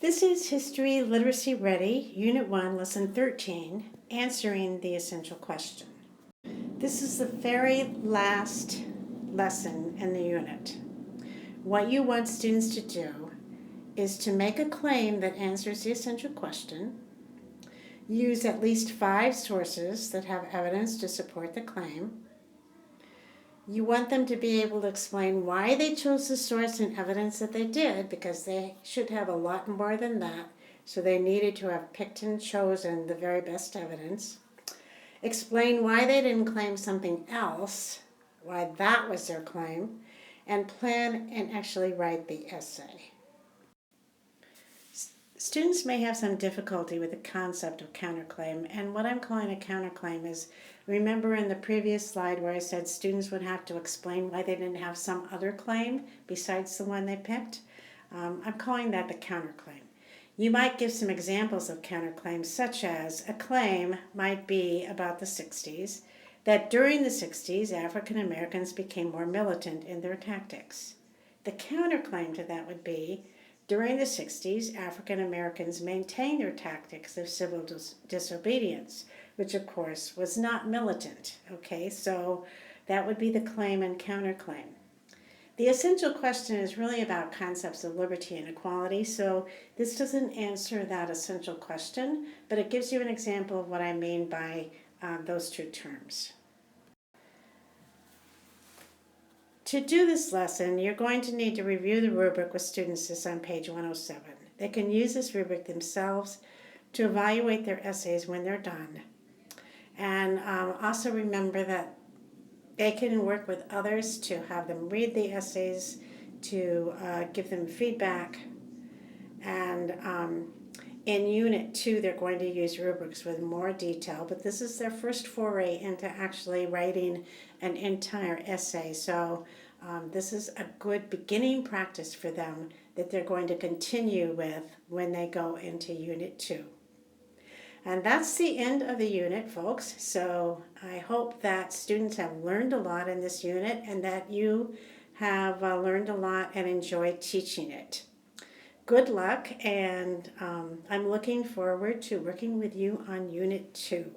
This is History Literacy Ready, Unit 1, Lesson 13, Answering the Essential Question. This is the very last lesson in the unit. What you want students to do is to make a claim that answers the essential question, use at least 5 sources that have evidence to support the claim. You want them to be able to explain why they chose the source and evidence that they did, because they should have a lot more than that, so they needed to have picked and chosen the very best evidence. Explain why they didn't claim something else, why that was their claim, and plan and actually write the essay. Students may have some difficulty with the concept of counterclaim, and what I'm calling a counterclaim is, remember in the previous slide where I said students would have to explain why they didn't have some other claim besides the one they picked? I'm calling that the counterclaim. You might give some examples of counterclaims, such as a claim might be about the 60s, that during the 60s African Americans became more militant in their tactics. The counterclaim to that would be, during the 60s, African Americans maintained their tactics of civil disobedience, which of course was not militant. Okay, so that would be the claim and counterclaim. The essential question is really about concepts of liberty and equality, so this doesn't answer that essential question, but it gives you an example of what I mean by those two terms. To do this lesson, you're going to need to review the rubric with students. This is on page 107. They can use this rubric themselves to evaluate their essays when they're done. And also remember that they can work with others to have them read the essays, to give them feedback. And in Unit 2, they're going to use rubrics with more detail, but this is their first foray into actually writing an entire essay. So this is a good beginning practice for them that they're going to continue with when they go into Unit 2. And that's the end of the unit, folks. So I hope that students have learned a lot in this unit and that you have learned a lot and enjoyed teaching it. Good luck, and I'm looking forward to working with you on Unit 2.